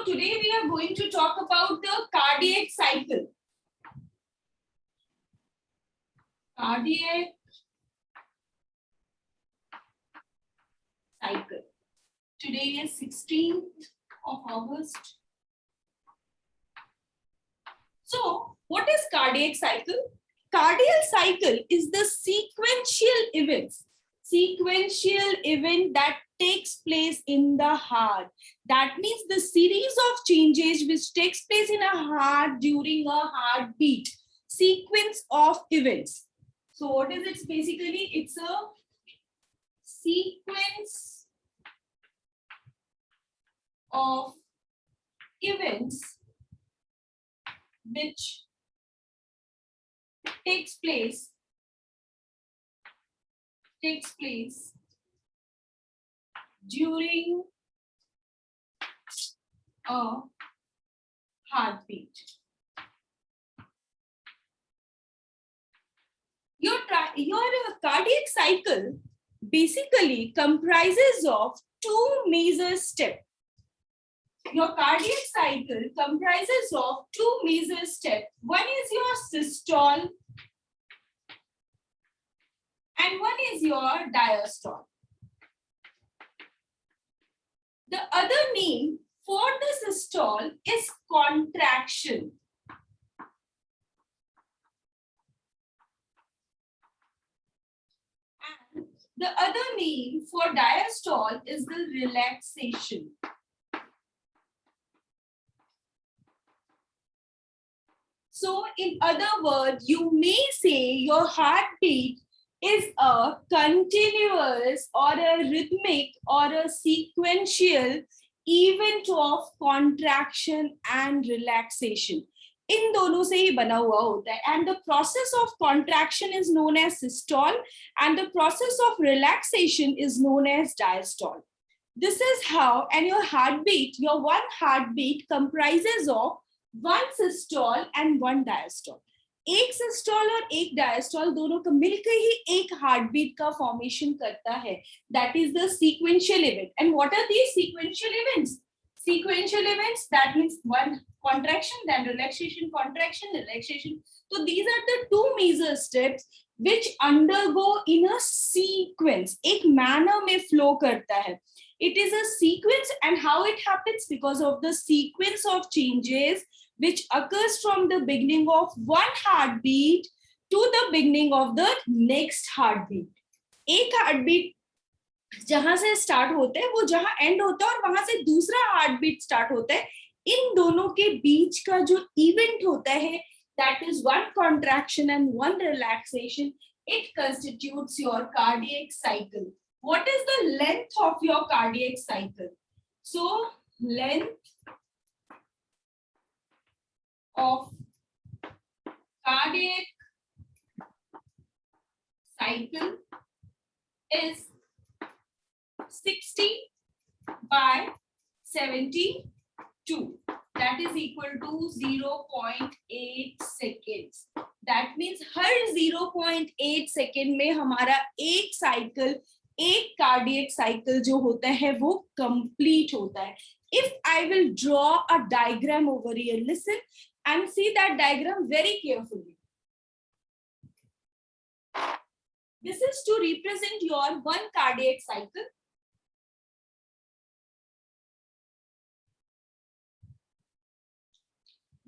today we are going to talk about the cardiac cycle. Cardiac cycle. Today is 16th of August. So, what is cardiac cycle? Cardiac cycle is the sequential event that takes place in the heart. That means the series of changes which takes place in a heart during a heartbeat. Sequence of events. So what is it basically? It's a sequence of events which takes place during a heartbeat. Your cardiac cycle basically comprises of two major steps. Your cardiac cycle comprises of two major steps. One is your systole and one is your diastole. The other name for the systole is contraction. And the other name for diastole is the relaxation. So in other words, you may say your heartbeat is a continuous or a rhythmic or a sequential event of contraction and relaxation. इन दोनों से ही बना हुआ होता है. And the process of contraction is known as systole and the process of relaxation is known as diastole. This is how, and your heartbeat, your one heartbeat comprises of one systole and one diastole. एक systole और एक diastole दोनों का मिलकर ही एक heartbeat का formation करता है. That is the sequential event. And what are these sequential events? Sequential events, that means one contraction, then relaxation, contraction, relaxation. So these are the two major steps which undergo in a sequence. एक manner में flow करता है. It is a sequence, and how it happens? Because of the sequence of changes which occurs from the beginning of one heartbeat to the beginning of the next heartbeat. एक heartbeat जहां से start होते हैं वो जहां and होता है और वहां से दूसरा हार्टबीट स्टार्ट होता है. इन दोनों के बीच का जो इवेंट होता है that is one contraction and one relaxation. It constitutes your cardiac cycle. What is the length of your cardiac cycle? So length of cardiac cycle is 60 by 72. That is equal to 0.8 seconds. That means her 0.8 second में हमारा एक cycle, एक cardiac cycle जो होता है वो complete होता है. If I will draw a diagram over here, listen and see that diagram very carefully. This is to represent your one cardiac cycle.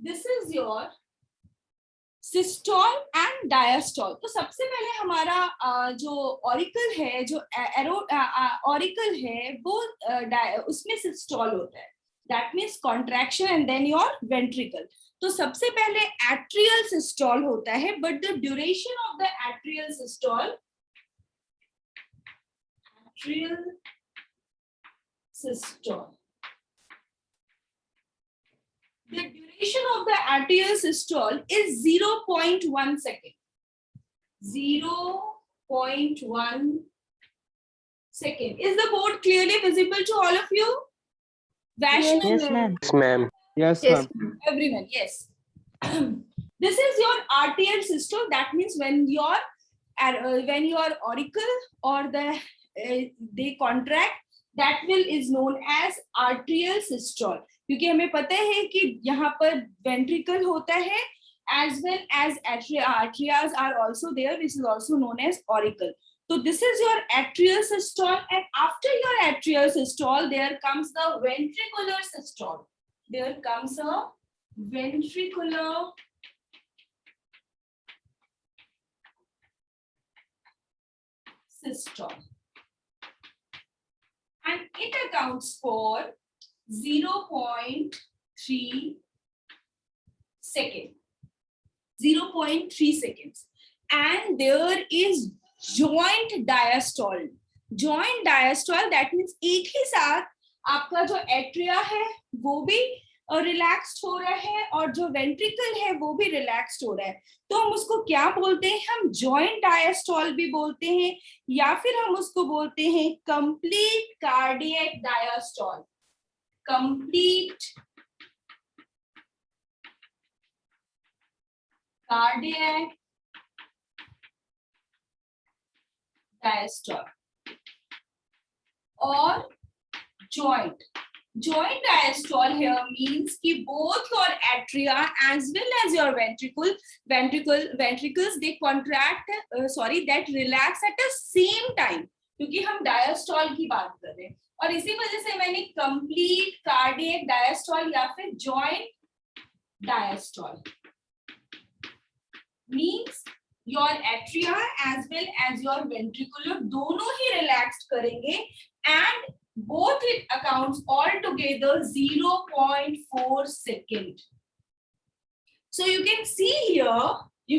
This is your systole and diastole. तो सबसे पहले हमारा जो ऑरिकल है, जो auricle है वो उसमें सिस्टोल होता है. That means contraction and then your ventricle. तो सबसे पहले atrial systole होता है, but the duration of the atrial systole, the duration of the atrial systole is 0.1 second. 0.1 second. Is the board clearly visible to all of you? Vaishnav? Yes, ma'am. Yes, ma'am. Yes, Yes. ma'am. Everyone, yes. This is your arterial systole. That means when your auricle or they contract, that will is known as arterial systole, क्योंकि हमें पता है कि यहाँ पर ventricle होता है as well as arterias are also there, which is also known as auricle. So this is your atrial systole, and after your atrial systole there comes the ventricular systole. There comes a ventricular systole, and it accounts for 0.3 seconds. 0.3 seconds. And there is joint diastole. Joint diastole, that means एक ही साथ आपका जो atria है वो भी relaxed हो रहा है और जो वेंट्रिकल है वो भी रिलैक्स्ड हो रहा है, तो हम उसको क्या बोलते हैं? हम जॉइंट डायस्टोल भी बोलते हैं, या फिर हम उसको बोलते हैं complete cardiac diastole. Complete cardiac diastole और joint diastole here means कि both your atria as well as your ventricles they contract that relax at the same time, क्योंकि हम diastole की बात कर रहे हैं, और इसी वजह से मैंने complete cardiac diastole या फिर joint diastole means your atria as well as your ventricular दोनों ही relaxed करेंगे, and both it accounts altogether 0.4 second. So you can see here कि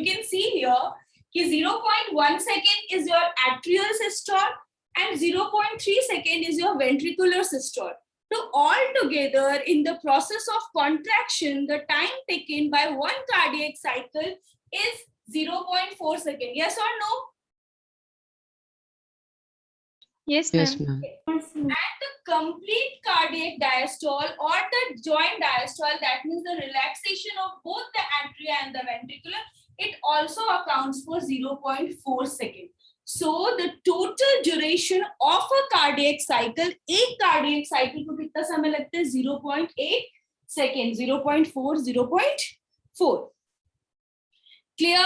0.1 second is your atrial systole and 0.3 second is your ventricular systole. So altogether in the process of contraction, the time taken by one cardiac cycle is 0.4 second. Yes or no? Yes, ma'am. And the complete cardiac diastole or the joint diastole, that means the relaxation of both the atria and the ventricular, it also accounts for 0.4 seconds. So the total duration of a cardiac cycle, एक cardiac cycle को कितना समय लगता है? 0.8 seconds, 0.4, 0.4. Clear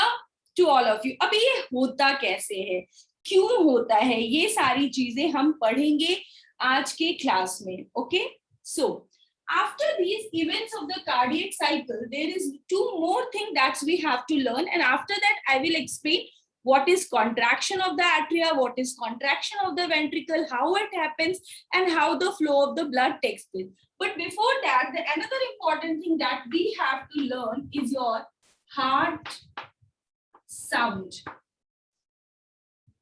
to all of you? अब ये होता कैसे है, क्यों होता है, ये सारी चीजें हम पढ़ेंगे आज के क्लास में. Okay, so after these events of the cardiac cycle, there is two more things that we have to learn, and after that I will explain what is contraction of the atria, what is contraction of the ventricle, how it happens, and how the flow of the blood takes place. But before that, another important thing that we have to learn is your heart sound.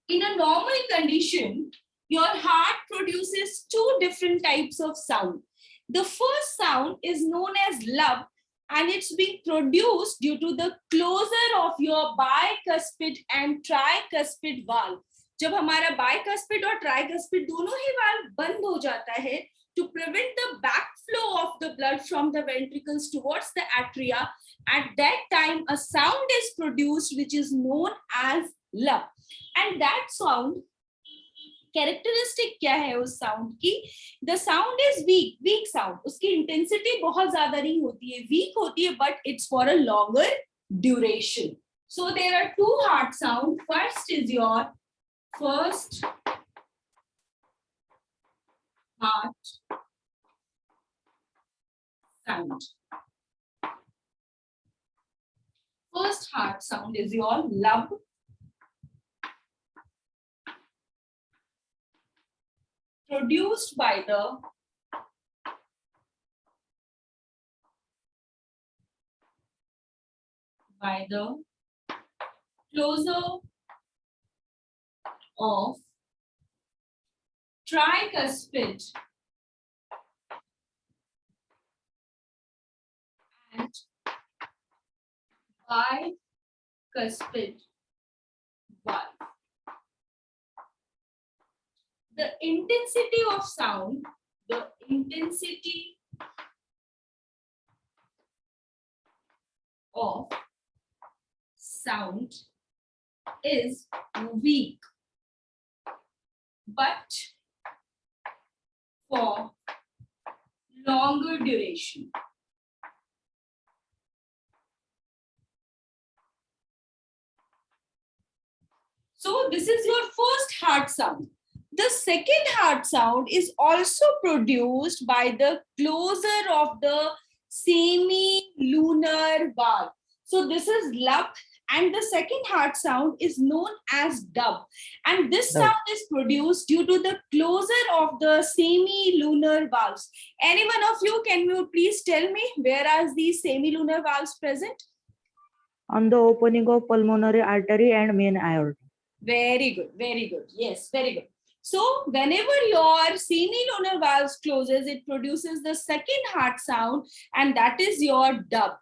In a normal condition, your heart produces two different types of sound. The first sound is known as love, and it's being produced due to the closure of your bicuspid and tricuspid valve. जब हमारा bicuspid और tricuspid दोनों ही valve बंद हो जाता है, to prevent the backflow of the blood from the ventricles towards the atria, at that time a sound is produced which is known as love. And that sound, characteristic क्या है उस sound की? The sound is weak sound, उसकी intensity बहुत ज्यादा नहीं होती है, वीक होती है, but it's for a longer duration. So there are two heart sound. First is your first heart sound. First heart sound is your love. Produced by the closure of tricuspid and bicuspid valve. The intensity of sound, is weak, but for longer duration. So this is your first heart sound. The second heart sound is also produced by the closure of the semi-lunar valve. So this is lub, and the second heart sound is known as dub. And this Dub. sound is produced due to the closure of the semi-lunar valves. Any one of you, can you please tell me where are these semi-lunar valves present? On the opening of pulmonary artery and main aorta. Very good, very good. Yes, very good. So whenever your semi-lunar valves closes, it produces the second heart sound, and that is your dub.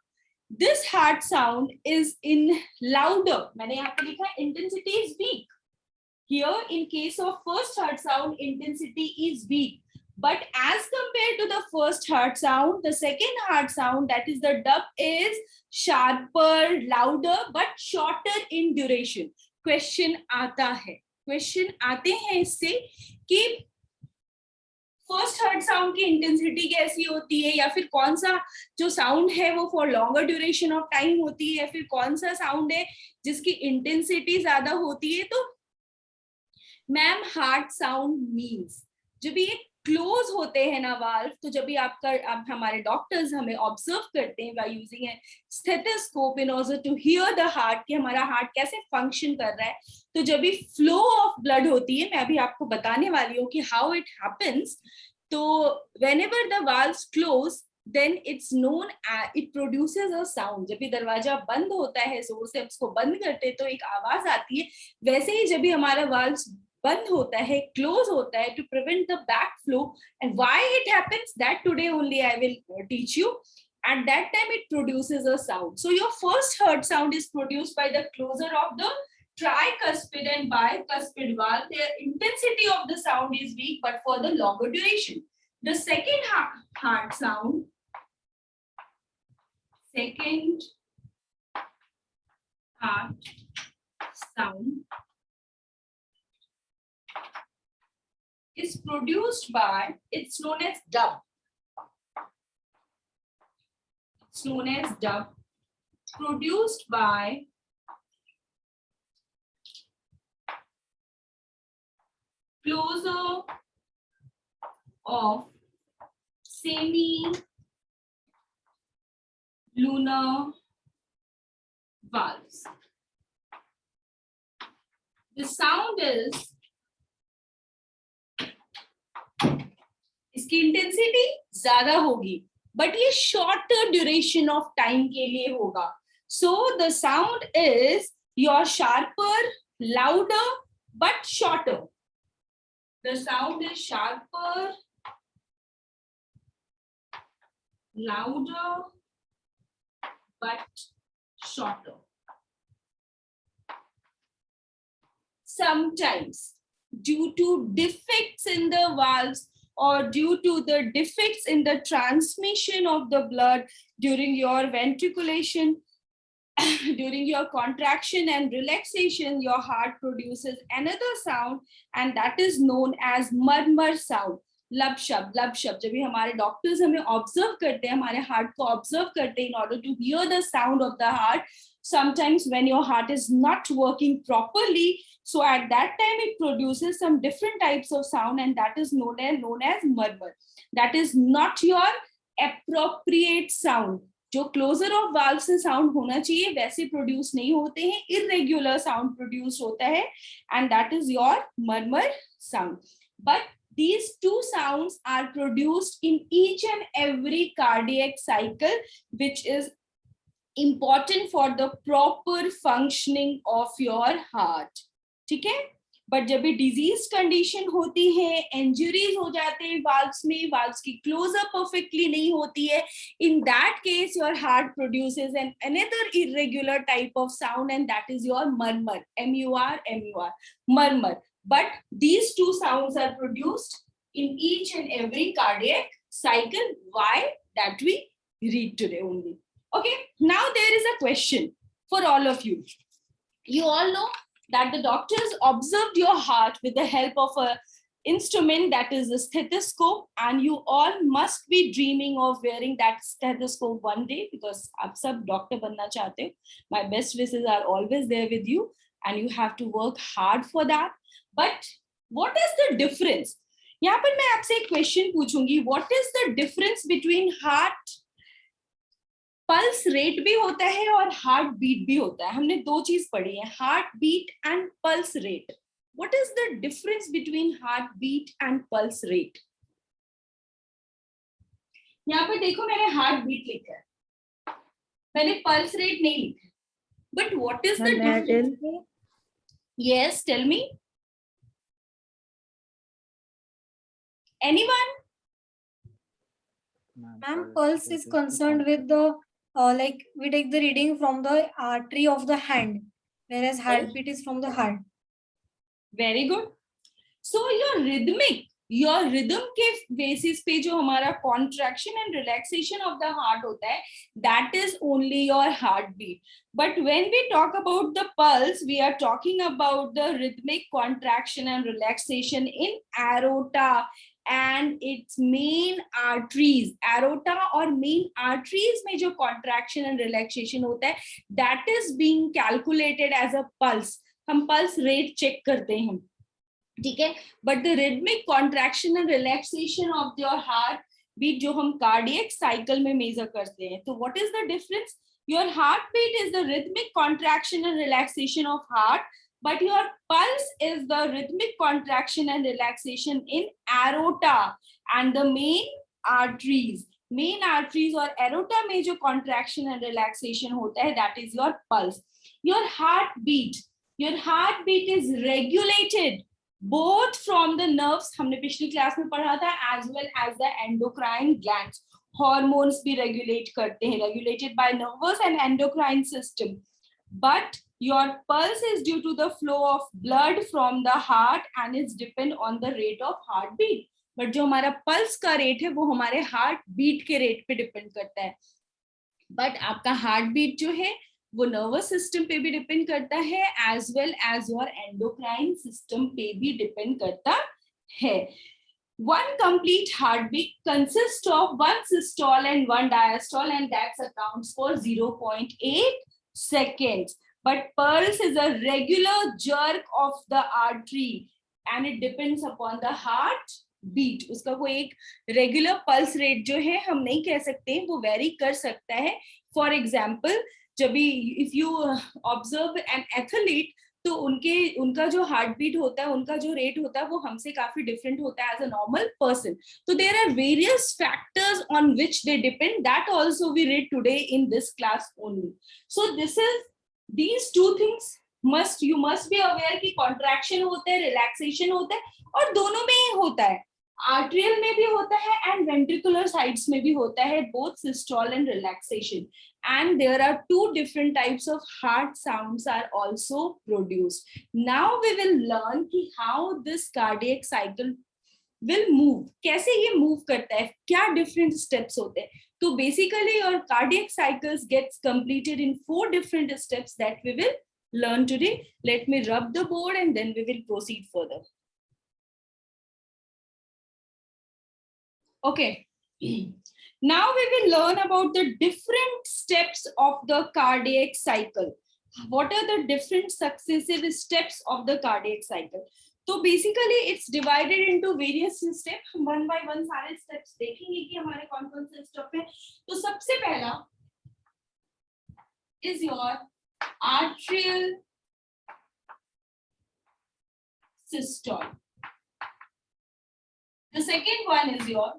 This heart sound is in louder. मैंने यहाँ पे लिखा है intensity is weak. Here, in case of first heart sound, intensity is weak. But as compared to the first heart sound, the second heart sound, that is the dub, is sharper, louder, but shorter in duration. Question आता है, question आते हैं इससे कि first heart sound की intensity कैसी होती है, या फिर कौन सा जो साउंड है वो for longer duration of time होती है, या फिर कौन सा साउंड है जिसकी इंटेंसिटी ज्यादा होती है. तो मैम हार्ट साउंड मीन्स जब ये क्लोज होते हैं ना वाल्व, तो जब भी आप हमारे डॉक्टर्स हमें ऑब्जर्व करते हैं by using a stethoscope in order to hear the heart कि हमारा हार्ट कैसे फंक्शन कर रहा है. तो जब भी फ्लो ऑफ ब्लड होती है, मैं अभी आपको बताने वाली हूँ कि हाउ इट हैपेंस. तो whenever the valves close, then it's known as, it produces a sound. जब भी दरवाजा बंद होता है जोर से, उसको बंद करते तो एक आवाज आती है. वैसे ही जब भी हमारा वाल्व बंद होता है, क्लोज होता है, to prevent the backflow, and why it happens, that today only I will teach you. At that time it produces a sound. So your first heart sound is produced by the closure of the tricuspid and bicuspid valve. Their intensity of the sound is weak, but for the longer duration. The second heart sound, second heart sound is produced by, it's known as dub. It's known as dub, produced by closure of semi-lunar valves. The sound is, इसकी intensity ज्यादा होगी, but ये shorter duration of time के लिए होगा. So the sound is your sharper, louder, but shorter. The sound is sharper, louder, but shorter. Sometimes, due to defects in the valves or due to the defects in the transmission of the blood during your ventriculation, during your contraction and relaxation, your heart produces another sound, and that is known as murmur sound. लब शब्द जब भी हमारे doctors हमें observe करते हैं, हमारे heart को ऑब्जर्व करते हैं in order to hear the sound of the heart. Sometimes when your heart is not working properly, so at that time it produces some different types of sound, and that is known as murmur. That is not your appropriate sound. जो closure of valve से sound होना चाहिए वैसे produce नहीं होते हैं, irregular sound produce होता है, and that is your murmur sound. But these two sounds are produced in each and every cardiac cycle, which is important for the proper functioning of your heart. ठीक है. But जब भी disease condition होती है, injuries हो जाते हैं valves में, वाल्व्स की क्लोजर परफेक्टली नहीं होती है, in that case your heart produces another irregular type of sound, and that is your murmur, mur, murmur. But these two sounds are produced in each and every cardiac cycle. Why? That we read today only. Okay, now there is a question for all of you. You all know that the doctors observed your heart with the help of a instrument, that is the stethoscope, and you all must be dreaming of wearing that stethoscope one day, because आप सब doctor बनना चाहते हो. My best wishes are always there with you, and you have to work hard for that. But what is the difference? यहाँ पर मैं आपसे एक question पूछूंगी. What is the difference between heart? Pulse rate भी होता है और हार्ट बीट भी होता है. हमने दो चीज पढ़ी है, heart beat and pulse rate. What is the difference between heart beat and pulse rate? यहाँ पर देखो, मैंने हार्ट बीट लिखा है, मैंने पल्स रेट नहीं लिखा. But what is the difference? Yes, tell me. Anyone? Ma'am, pulse is concerned with the like we take the reading from the artery of the hand, whereas heartbeat is from the heart. Very good. So your rhythm के basis पे जो हमारा contraction and relaxation of the heart होता है, that is only your heartbeat. But when we talk about the pulse, we are talking about the rhythmic contraction and relaxation in aorta and its main arteries. Aorta और main arteries में जो contraction and relaxation होता है, that is being calculated as a pulse. हम pulse rate check करते हैं, ठीक है. But the rhythmic contraction and relaxation of your heart beat जो हम cardiac cycle में measure करते हैं. तो what is the difference? Your heartbeat is the rhythmic contraction and relaxation of heart, but your pulse is the rhythmic contraction and relaxation in aorta and the main arteries. Main arteries or aorta में जो contraction and relaxation होता है, that is your pulse. Your heartbeat is regulated both from the nerves, हमने पिछली class में पढ़ा था, as well as the endocrine glands. Hormones भी regulate करते हैं, regulated by nervous and endocrine system. But your pulse is due to the flow of blood from the heart and is depend on the rate of heartbeat. But जो हमारा pulse का rate है, वो हमारे heart beat के rate पे depend करता है. But आपका heartbeat जो है, वो nervous system पे भी depend करता है, as well as your endocrine system पे भी depend करता है. One complete heartbeat consists of one systole and one diastole, and that accounts for 0.8 seconds. But pulse is a regular jerk of the artery and it depends upon the heart beat. उसका कोई एक regular pulse rate जो है हम नहीं कह सकते हैं, वो vary कर सकता है. For example, जब भी if you observe an athlete, तो उनका जो हार्ट बीट होता है, उनका जो रेट होता है, वो हमसे काफी डिफरेंट होता है एज अ नॉर्मल पर्सन. तो there are various factors on which they depend. That also we read today in this class only. So this is these two things you must be aware कि contraction होता है, relaxation होता है, और दोनों में ही होता है. Arterial में भी होता है and ventricular sides में भी होता है, both systole and relaxation. And there are two different types of heart sounds are also produced. Now we will learn कि how this cardiac cycle will move. कैसे ये move करता है, क्या different steps होते हैं. So basically your cardiac cycles gets completed in 4 different steps that we will learn today. Let me rub the board and then we will proceed further. Okay. Now we will learn about the different steps of the cardiac cycle. What are the different successive steps of the cardiac cycle? तो basically it's divided into various step. हम one by one सारे steps देखेंगे कि हमारे कौन कौन से step है. तो सबसे पहला is your arterial systole. The second one is your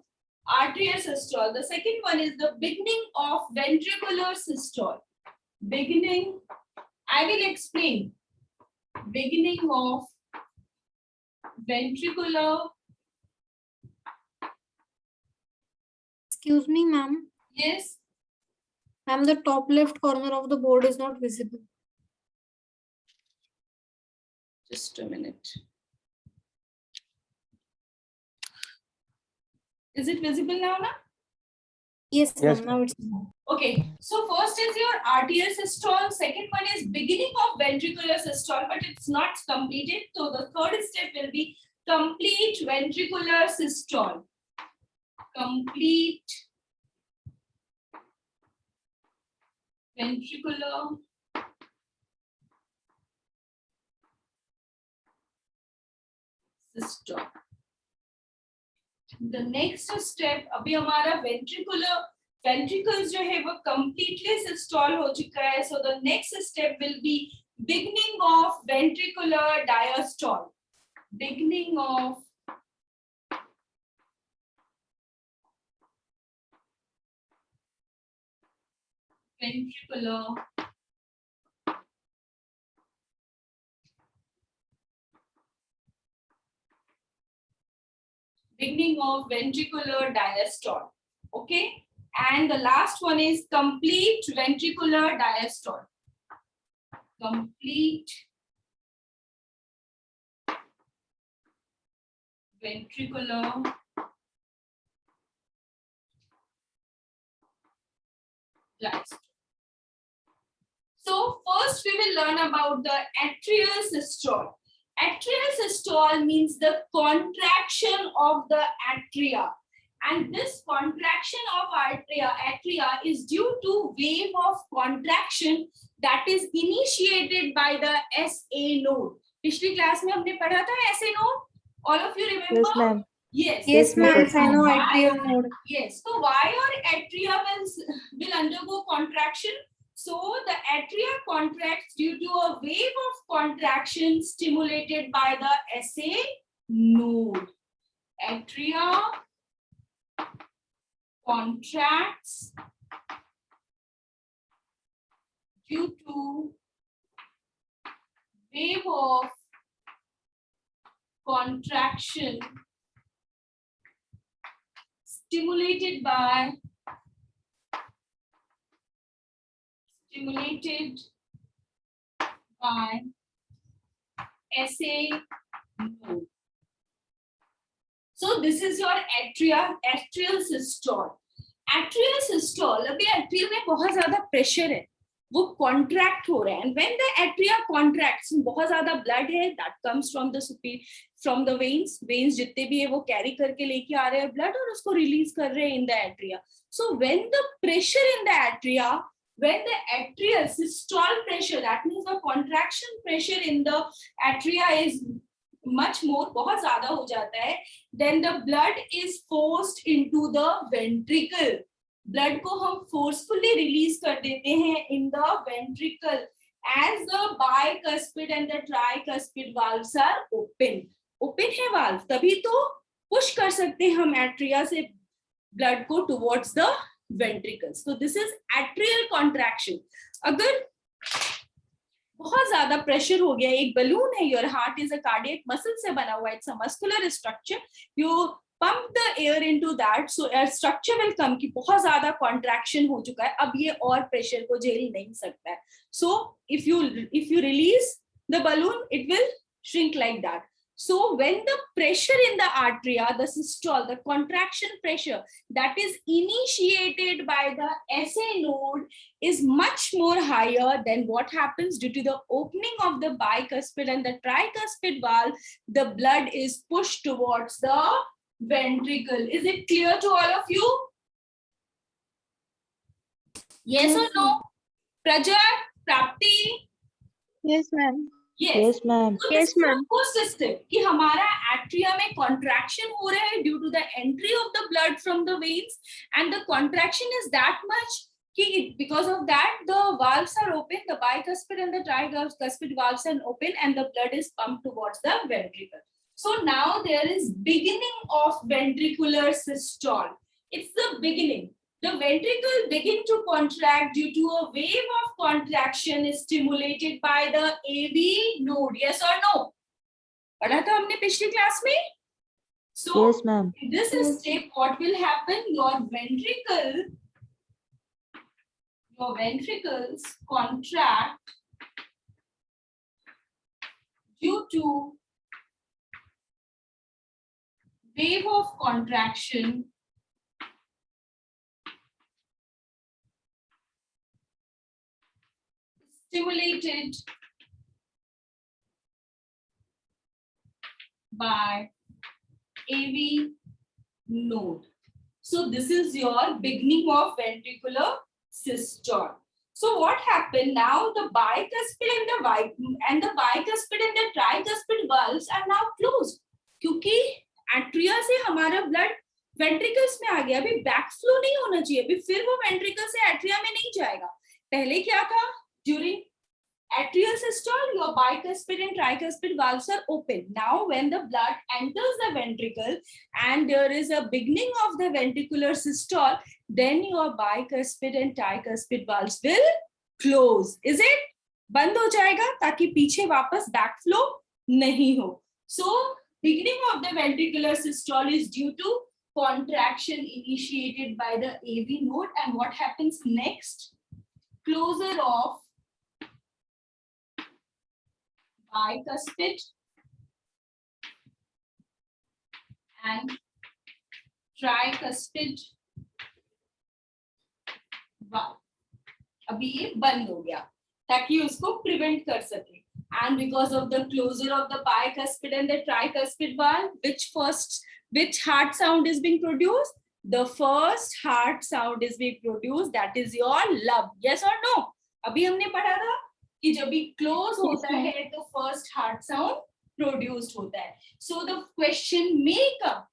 arterial systole. The second one is the beginning of ventricular systole. Beginning, I will explain. Beginning of ventricular. Excuse me, ma'am. Yes. Ma'am, the top left corner of the board is not visible. Just a minute. Is it visible now? Yes, Yes, ma'am. Now it's Okay, so first is your arterial systole, second one is beginning of ventricular systole, but it's not completed. So the third step will be complete ventricular systole. Complete ventricular systole. The next step, अभी हमारा ventricles जो है वो completely systole हो चुका है. So the next step will be beginning of ventricular diastole. Beginning of ventricular diastole. Okay, and the last one is complete ventricular diastole. Complete ventricular diastole. So first we will learn about the atrial systole. Atrial systole means the contraction of the atria, and this contraction of atria is due to wave of contraction that is initiated by the SA node. पिछली class में हमने पढ़ा था SA node. All of you remember? Yes, ma'am. Yes, ma'am. I know Why- atrial node. Yes. So why your atria will undergo contraction? So the atria contracts due to a wave of contraction stimulated by the SA node. Atria contracts due to wave of contraction stimulated by SA node. So this is your atrial systole. Atrial systole, अभी atrial में बहुत ज़्यादा pressure है, वो contract हो रहा है, and when the atria contracts, बहुत ज़्यादा blood है that comes from the veins जितने भी है वो carry करके लेके आ रहे हैं blood और उसको release कर रहे हैं in the atria. So when the pressure in the atria, when the atrial systole pressure, that means the contraction pressure in the atria is much more, बहुत ज़्यादा हो जाता है, then the blood is forced into the ventricle. Blood को हम forcefully release कर देते हैं in the ventricle as the bicuspid and the tricuspid valves are open. Open है valve, तभी तो push कर सकते हैं हम atria से blood को towards the ventricles. So this is atrial contraction. अगर बहुत ज्यादा प्रेशर हो गया, एक बलून है, your heart is a cardiac muscle से बना हुआ, it's a muscular structure, you pump the air into that, so air structure will come, कि बहुत ज्यादा कॉन्ट्रैक्शन हो चुका है, अब ये और प्रेशर को झेल नहीं सकता है. So if you release the balloon it will shrink like that. So when the pressure in the atria, the systole, the contraction pressure that is initiated by the SA node is much more higher than what happens due to the opening of the bicuspid and the tricuspid valve, the blood is pushed towards the ventricle. Is it clear to all of you? Yes or no? Praja, Prapti? Yes, ma'am. Yes, ma'am. So Yes, this is ma'am. the first system कि हमारा atria में contraction हो रहा है due to the entry of the blood from the veins, and the contraction is that much कि because of that the valves are open, the bicuspid and the tricuspid valves are open, and the blood is pumped towards the ventricle. So now there is beginning of ventricular systole. It's the beginning. The ventricle begin to contract due to a wave of contraction stimulated by the AV node. Yes or no? पढ़ा था हमने पिछली class में. So Yes, ma'am. in this step, what will happen? Your ventricles contract due to wave of contraction stimulated by AV node. So this is your beginning of ventricular systole. So what happened now? The bicuspid and the bicuspid and the tricuspid valves are now closed. क्योंकि atria से हमारा blood ventricles में आ गया. अभी backflow नहीं होना चाहिए. अभी फिर वो वेंट्रिकल से एट्रिया में नहीं जाएगा. पहले क्या था? During atrial systole, your bicuspid and tricuspid valves are open. Now, when the blood enters the ventricle and there is a beginning of the ventricular systole, then your bicuspid and tricuspid valves will close. Is it? बंद हो जाएगा ताकि पीछे वापस backflow नहीं हो. So, beginning of the ventricular systole is due to contraction initiated by the AV node. And what happens next? Closure of bicuspid and tricuspid valve. अभी ये बंद हो गया ताकि उसको प्रिवेंट कर सके. And because of the closure of the bicuspid and the tricuspid valve, which heart sound is being produced? The first heart sound is being produced, that is your lub. Yes or no? अभी हमने पढ़ा था कि जब भी close होता है तो first heart sound produced होता है. So the question may come,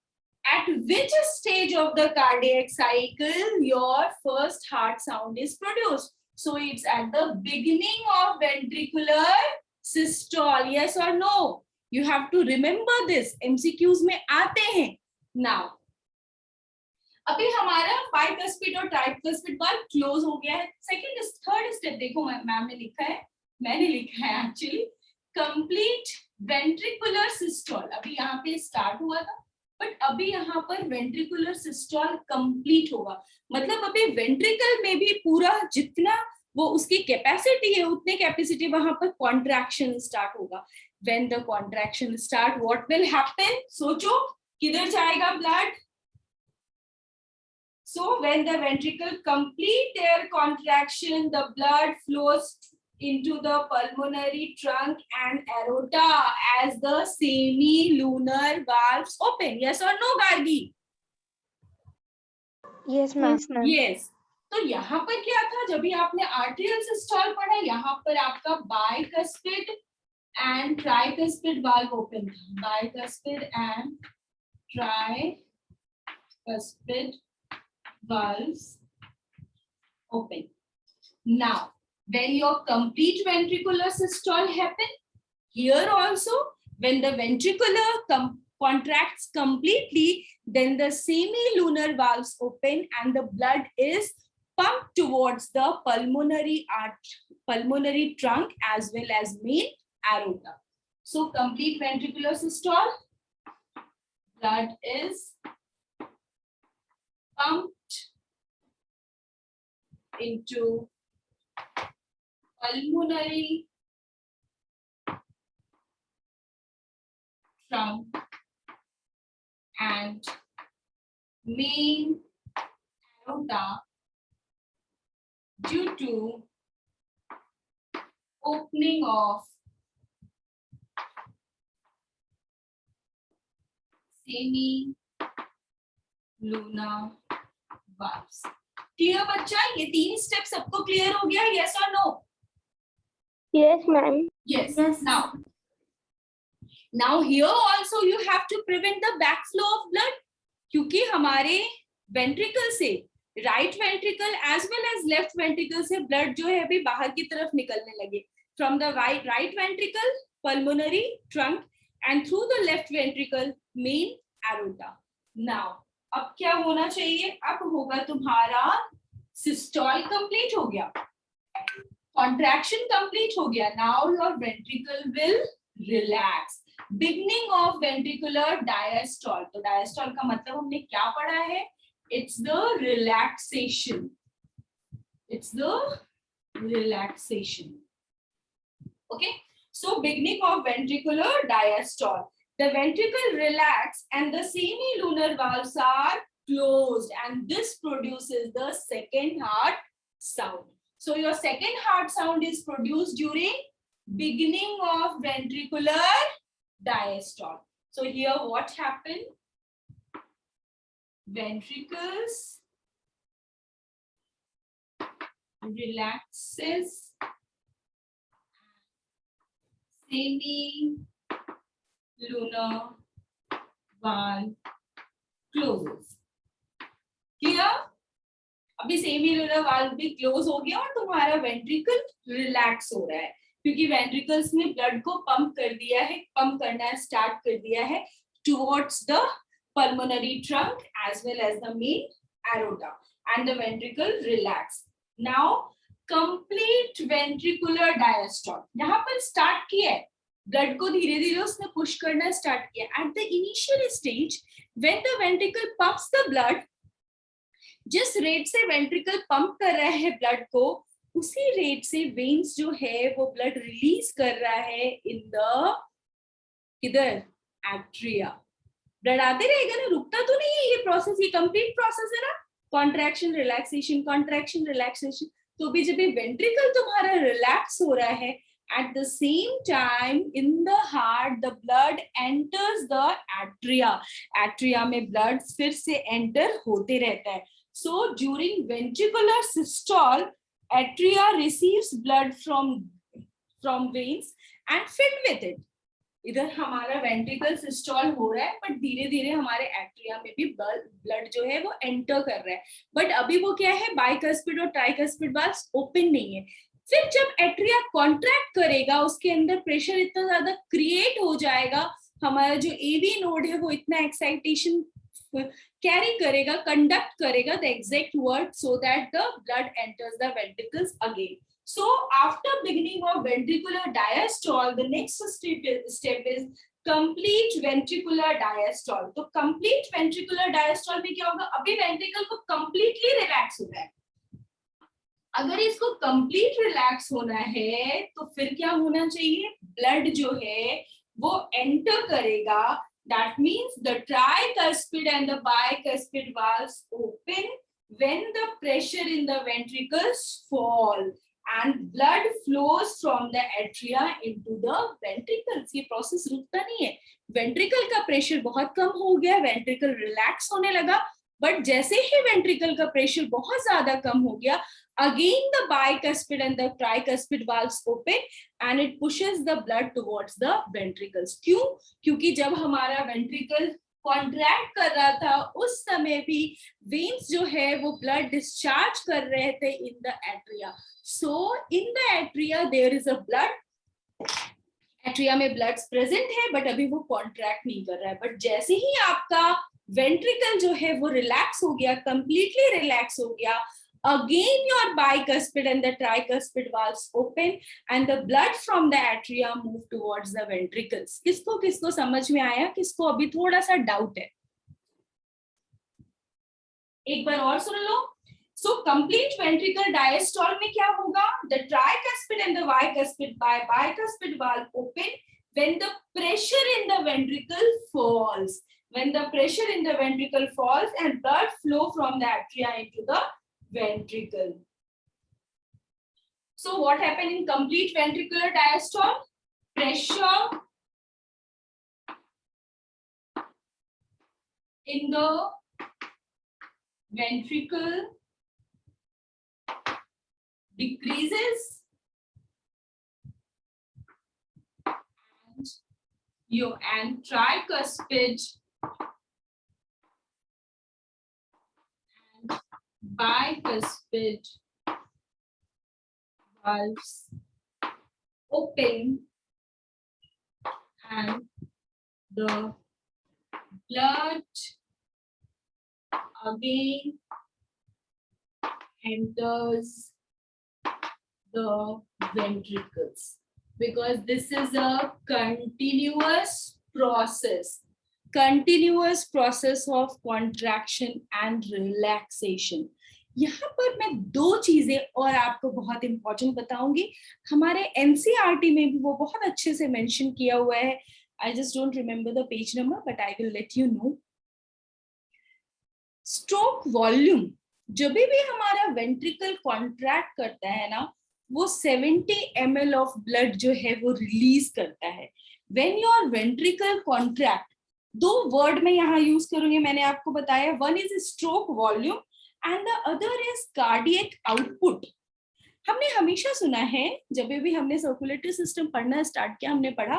at which stage of the cardiac cycle your first heart sound is produced? So it's at the beginning of ventricular systole. Yes or no? You have to remember this. MCQs में आते हैं. Now, अभी हमारा bicuspid और tricuspid valve close हो गया है. Third step देखो मैम ने लिखा है, मैंने लिखा है एक्चुअली, complete ventricular systole. अभी यहाँ पे स्टार्ट हुआ था, बट अभी यहाँ पर ventricular systole complete होगा. मतलब अभी ventricle में भी पूरा जितना वो उसकी कैपेसिटी है उतने कैपेसिटी वहां पर कॉन्ट्रैक्शन स्टार्ट होगा. When the contraction start, what will happen? सोचो किधर जाएगा blood? So when the ventricle complete their contraction, the blood flows into the pulmonary trunk and aorta as the semilunar valves open. Yes or no, Gargi? Yes, ma'am. Yes. तो यहाँ पर क्या था? जब भी आपने आर्टेरियल सिस्टोल पढ़ा, यहाँ पर आपका bicuspid and tricuspid valve open था. Bicuspid and tricuspid valves open. Now, when your complete ventricular systole happen, here also, when the ventricular contracts completely, then the semilunar valves open and the blood is pumped towards the pulmonary trunk as well as main aorta. So, complete ventricular systole, blood is pumped into pulmonary trunk and main aorta due to opening of semilunar valves. Clear बच्चा? ये तीन step सबको clear हो गया? Yes और no? Yes, ma'am. Yes. Now here also you have to prevent the backflow of blood, क्योंकि हमारे ventricle से right ventricle as well as left ventricle से ब्लड जो है अभी बाहर की तरफ निकलने लगे. From the right ventricle pulmonary trunk and through the left ventricle main aorta. Now अब क्या होना चाहिए? अब होगा तुम्हारा सिस्टोल कंप्लीट हो गया, कॉन्ट्रैक्शन कंप्लीट हो गया. Now your ventricle will relax. Beginning of ventricular diastole. तो डायस्टोल का मतलब हमने क्या पढ़ा है? It's the relaxation. Okay, so beginning of ventricular diastole. The ventricle relax and the semilunar valves are closed and this produces the second heart sound. So your second heart sound is produced during beginning of ventricular diastole. So here what happened? ventricles relaxes, semi-lunar valve closes. Clear? अभी semi-lunar valve भी close हो गया और तुम्हारा ventricle relax हो रहा है, क्योंकि वेंट्रिकल्स ने ब्लड को पंप कर दिया है, पंप करना स्टार्ट कर दिया है towards the pulmonary trunk as well as the main aorta, and the ventricle relax. Now complete ventricular diastole यहाँ पर स्टार्ट किया है, ब्लड को धीरे धीरे उसने पुश करना स्टार्ट किया. At the initial stage when the ventricle pumps the blood, जिस रेट से वेंट्रिकल पंप कर रहा है ब्लड को, उसी रेट से वेन्स जो है वो ब्लड रिलीज कर रहा है इन द किधर एट्रिया. ब्लड आते रहेगा ना, रुकता तो नहीं है ये प्रोसेस, ये कंप्लीट प्रोसेस है ना, कॉन्ट्रैक्शन रिलैक्सेशन कॉन्ट्रैक्शन रिलैक्सेशन. तो भी जब वेंट्रिकल तुम्हारा रिलैक्स हो रहा है, at the same time in the heart the blood enters the atria. atria में blood फिर से enter होते रहता है. So during ventricular systole, atria receives blood from veins and filled with it. इधर हमारा वेंट्रिकल सिस्टोल हो रहा है, बट धीरे धीरे हमारे एट्रिया में भी ब्लड जो है वो एंटर कर रहा है. बट अभी वो क्या है, बाइकस्पिड और ट्राइकस्पिड वाल्व्स ओपन नहीं है. फिर जब एट्रिया कॉन्ट्रैक्ट करेगा, उसके अंदर प्रेशर इतना ज्यादा क्रिएट हो जाएगा, हमारा जो एवी नोड है वो इतना एक्साइटेशन कैरी करेगा, कंडक्ट करेगा the exact word, so that the blood enters the ventricles again. So after beginning of ventricular diastole, the next step is complete ventricular diastole. तो complete ventricular diastole में क्या होगा, अभी वेंट्रिकल को completely relax होना है. अगर इसको complete relax होना है तो फिर क्या होना चाहिए, ब्लड जो है वो enter करेगा. That means the tricuspid and the bicuspid valves open when the pressure in the ventricles fall and blood flows from the atria into the ventricles. ये प्रोसेस रुकता नहीं है. वेंट्रिकल का प्रेशर बहुत कम हो गया, वेंट्रिकल रिलैक्स होने लगा, बट जैसे ही वेंट्रिकल का प्रेशर बहुत ज्यादा कम हो गया, again the bicuspid and the tricuspid valves open and it pushes the blood towards the ventricles. क्यों? क्योंकि जब हमारा वेंट्रिकल कॉन्ट्रैक्ट कर रहा था उस समय भी वेन्स जो है वो ब्लड डिस्चार्ज कर रहे थे in the atria. So in the atria there is a blood, atria में ब्लड प्रेजेंट है बट अभी वो कॉन्ट्रैक्ट नहीं कर रहा है. बट जैसे ही आपका वेंट्रिकल जो है वो रिलैक्स हो गया, कंप्लीटली रिलैक्स हो गया, again your bicuspid and the tricuspid valves open and the blood from the atria move towards the ventricles. किसको किसको समझ में आया, किसको अभी थोड़ा सा डाउट है, एक बार और सुन लो. So complete ventricular diastole में क्या होगा, the tricuspid and the bicuspid valve open when the pressure in the ventricle falls. When the pressure in the ventricle falls and blood flow from the atria into the ventricle. So what happened in complete ventricular diastole? Pressure in the ventricle decreases and tricuspid and bicuspid valves open and the blood again enters the ventricles, because this is a continuous process of contraction and relaxation. यहाँ पर मैं दो चीजें और आपको बहुत important बताऊंगी. हमारे एनसीईआरटी में भी वो बहुत अच्छे से मेंशन किया हुआ है. I just don't remember the page number, but I will let you know. Stroke volume, जब भी हमारा वेंट्रिकल कॉन्ट्रैक्ट करता है ना, वो 70 ml ऑफ ब्लड जो है वो रिलीज करता है. व्हेन योर वेंट्रिकल कॉन्ट्रैक्ट, दो वर्ड में यहाँ यूज करूंगी, मैंने आपको बताया, one is stroke volume and the other is cardiac output. हमने हमेशा सुना है, जब भी हमने सर्कुलेटरी सिस्टम पढ़ना स्टार्ट किया, हमने पढ़ा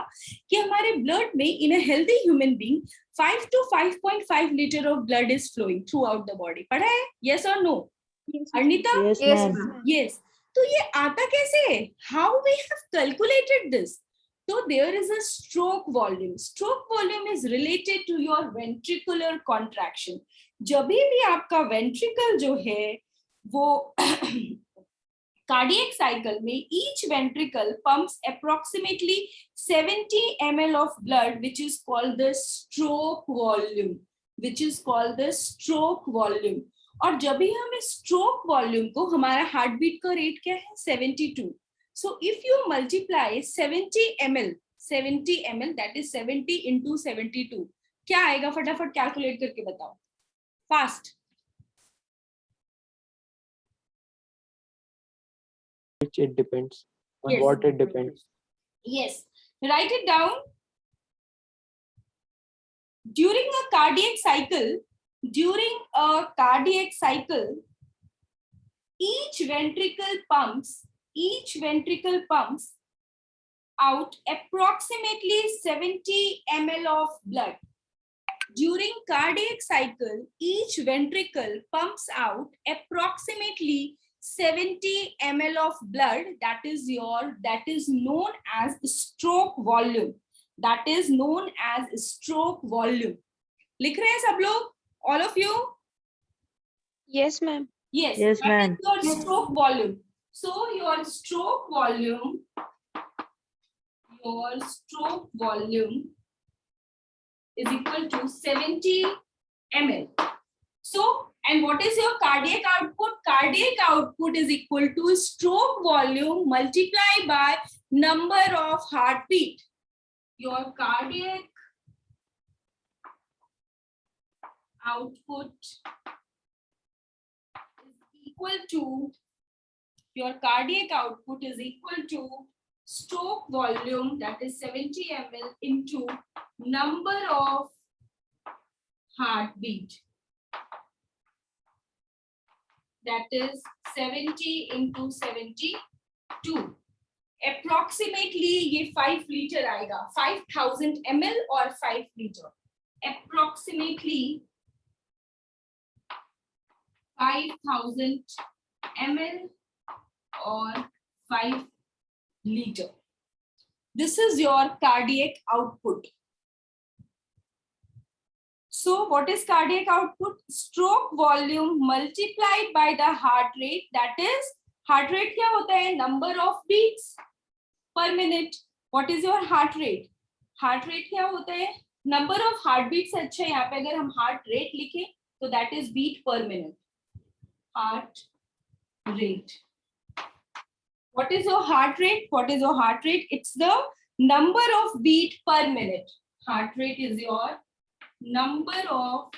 कि हमारे ब्लड में in a healthy human being 5 to 5.5 litre of blood is flowing throughout the body. पढ़ा है? यस और no? Arnita? Yes, Yes, ma'am. ma'am. Yes. तो ये आता कैसे है? How we have calculated this? So there is a stroke volume. Stroke volume is related to your ventricular contraction. जब भी आपका ventricle जो है वो cardiac cycle में each ventricle pumps approximately 70 ml of blood, which is called the stroke volume. Which is called the stroke volume. और जब भी हम स्ट्रोक वॉल्यूम को, हमारा हार्ट बीट का रेट क्या है? 72. So if you multiply 70 ml, that is 70 into 72, क्या आएगा? फटाफट कैलकुलेट करके बताओ, fast. Which it depends on Yes. what it depends. Yes, write it down. During a cardiac cycle, each ventricle pumps out approximately 70 ml of blood. During cardiac cycle, each ventricle pumps out approximately 70 ml of blood. That is known as stroke volume. That is known as stroke volume. लिख रहे हैं सब लोग? All of you? Yes, ma'am. Yes. Yes, That ma'am. is your stroke volume. So your stroke volume is equal to 70 ml. So, and what is your cardiac output? Cardiac output is equal to stroke volume multiplied by number of heartbeat. Your cardiac output is equal to stroke volume, that is 70 ml, into number of heartbeat, that is 70 into 72. Approximately ये 5 litre आएगा, 5000 ml और 5 litre, approximately 5000 ml or 5 liter. This is your cardiac output. So what is cardiac output? Stroke volume multiplied by the heart rate. That is, heart rate क्या होता है? Number of beats per minute. What is your heart rate? Heart rate क्या होता है? Number of heartbeats से अच्छा यहाँ पे अगर हम heart rate लिखें तो that is beat per minute. Heart rate. What is your heart rate? It's the number of beat per minute. Heart rate is your number of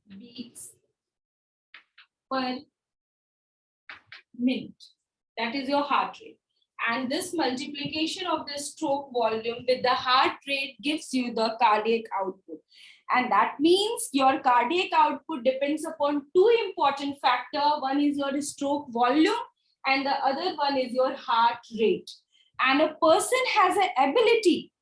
beats per minute. That is your heart rate. And this multiplication of the stroke volume with the heart rate gives you the cardiac output. And that means your cardiac output depends upon two important factors. One is your stroke volume and the other one is your heart rate. And a person has an ability,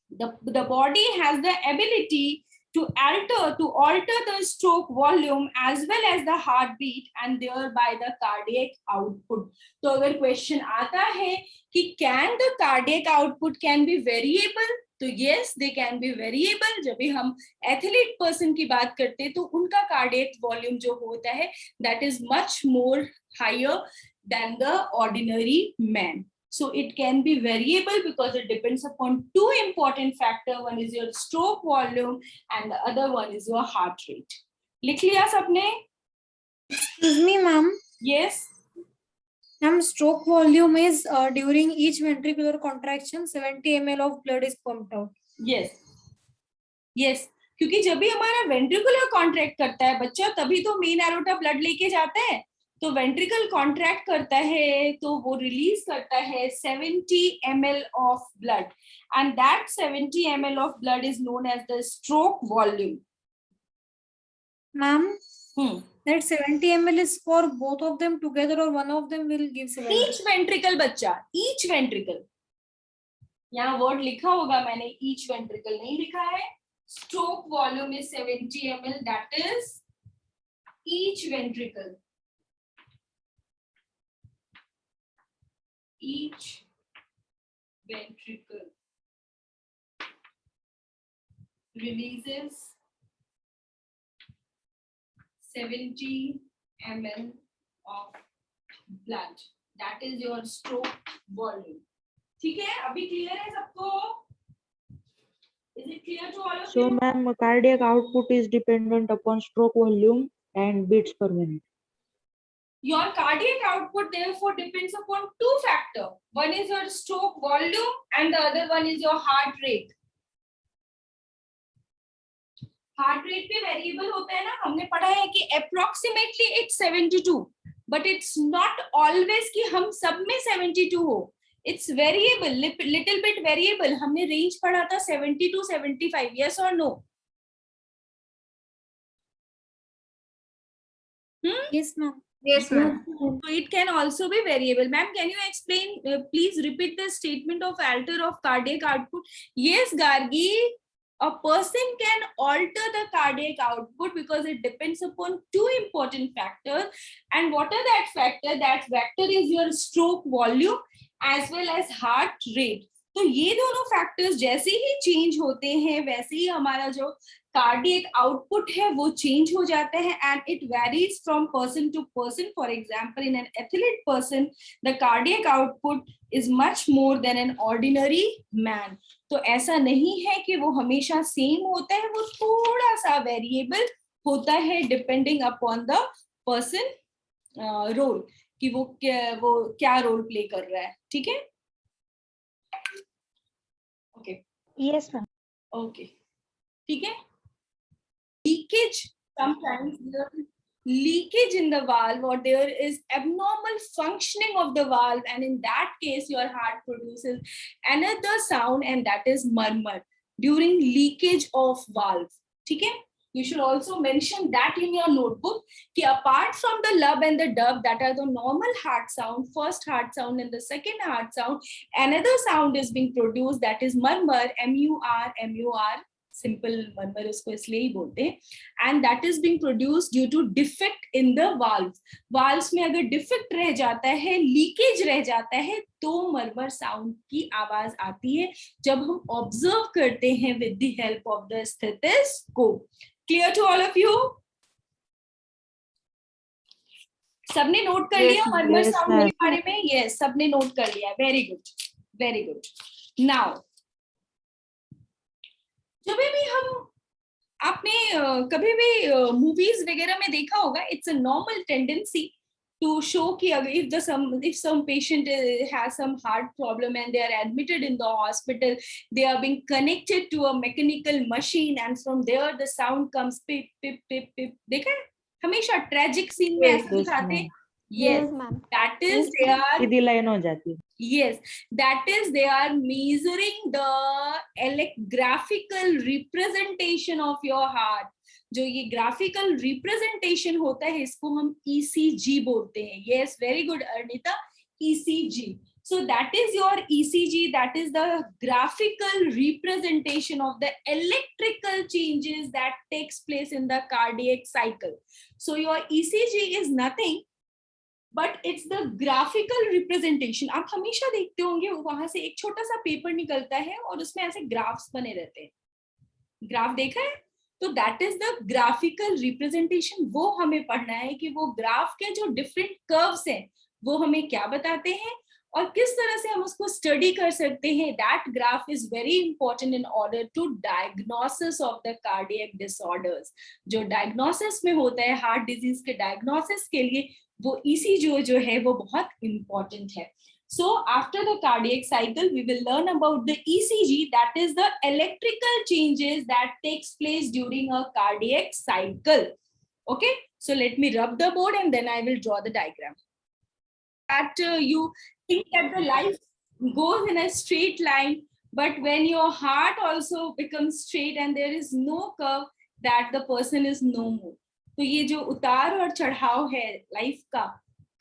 the body has the ability to alter the stroke volume as well as the heartbeat and thereby the cardiac output. तो अगर question आता है कि can the cardiac output can be variable? तो yes, they can be variable. जब भी हम athlete person की बात करते हैं तो उनका cardiac volume जो होता है that is much more higher than the ordinary man. So it can be variable because it depends upon two important factors. One is your stroke volume and the other one is your heart rate. लिख लिया सबने? Excuse me, ma'am. Yes. Ma'am, stroke volume is during each ventricular contraction 70 ml of blood is pumped out. Yes. Yes. क्योंकि जब भी हमारा ventricular contract करता है बच्चा तभी तो मेन एरोटा ब्लड लेके जाता है. तो वेंट्रिकल कॉन्ट्रैक्ट करता है तो वो रिलीज करता है 70 ml of blood, and that 70 ml of blood is known as the stroke volume. Ma'am, that 70 ml is for both of them together or one of them will give 70? Each ventricle बच्चा, each ventricle. यहाँ word लिखा होगा, मैंने each ventricle नहीं लिखा है. Stroke volume is 70 ml, that is each ventricle. Each ventricle releases 70 ml of blood. That is your stroke volume. ठीक है, अभी क्लियर है सबको? Is it clear to all of So, you? ma'am, cardiac output is dependent upon stroke volume and beats per minute. Your cardiac output therefore depends upon two factors. One is your stroke volume and the other one is your heart rate. Heart rate पे variable होता है ना, हमने पढ़ा है कि approximately it's 72, but it's not always कि हम सब में 72 हो. It's variable, little bit variable. हमने range पढ़ा था 70 to 75. Yes or no? Yes, ma'am. Yes, ma'am. So it can also be variable. Ma'am, can you explain, please repeat the statement of alter of cardiac output? Yes, Gargi, a person can alter the cardiac output because it depends upon two important factors. And what are that factor? That factor is your stroke volume as well as heart rate. तो ये दोनों factors जैसे ही change होते हैं वैसे ही हमारा जो cardiac output है वो चेंज हो जाता है, and it varies from person to person. For example, in an athlete person the cardiac output is much more than an ordinary man. तो ऐसा नहीं है कि वो हमेशा सेम होता है, वो थोड़ा सा वेरिएबल होता है depending upon the person role, कि वो क्या रोल प्ले कर रहा है. ठीक है, ओके. Yes, ma'am. ओके, ठीक है. Leakage, sometimes there is leakage in the valve or there is abnormal functioning of the valve, and in that case your heart produces another sound, and that is murmur during leakage of valve. ठीक है, you should also mention that in your notebook कि apart from the lub and the dub that are the normal heart sound, first heart sound and the second heart sound, another sound is being produced, that is murmur, mur, simple murmur उसको इसलिए ही बोलते हैं, and that is being produced due to defect in the valves. valves में अगर defect रह जाता है, leakage रह जाता है, तो murmur sound की आवाज आती है जब हम observe करते हैं with the help of the stethoscope. Clear to all of you? सबने नोट कर लिया murmur sound के बारे में? Yes, सबने नोट कर लिया. Very good, very good. Now, जब भी हम आपने कभी भी मूवीज वगैरह में देखा होगा, it's a normal tendency to show कि if some patient has some heart problem and they are admitted in the hospital, they are being connected to a mechanical machine and from there the sound comes pip pip pip pip. देखा है हमेशा tragic scene में ऐसा दिखाते हैं. Yes, ma'am. that is they are Sidhi line हो जाती है. Yes, that is they are measuring the graphical representation of your heart. जो ये graphical representation होता है इसको हम ECG बोलते हैं. Yes, very good, Arnita. ECG. So that is your ECG. That is the graphical representation of the electrical changes that takes place in the cardiac cycle. So your ECG is nothing but it's the graphical representation. आप हमेशा देखते होंगे वहां से एक छोटा सा paper निकलता है और उसमें ऐसे ग्राफ्स बने रहते हैं. ग्राफ देखा है? तो that is the graphical representation. वो हमें पढ़ना है कि वो ग्राफ के जो डिफरेंट कर्व्स हैं वो हमें क्या बताते हैं और किस तरह से हम उसको स्टडी कर सकते हैं. That graph is very important in order to diagnosis of the cardiac disorders. जो डायग्नोसिस में होता है हार्ट डिजीज के डायग्नोसिस के लिए वो ECG जो है वो बहुत इंपॉर्टेंट है. So after the cardiac cycle, we will learn about the ECG, that is the electrical changes that takes place during a cardiac cycle. Okay, so let me rub the board and then I will draw the diagram. That you think that the life goes in a straight line, but when your heart also becomes straight and there is no curve, that the person is no more. तो ये जो उतार और चढ़ाव है life का,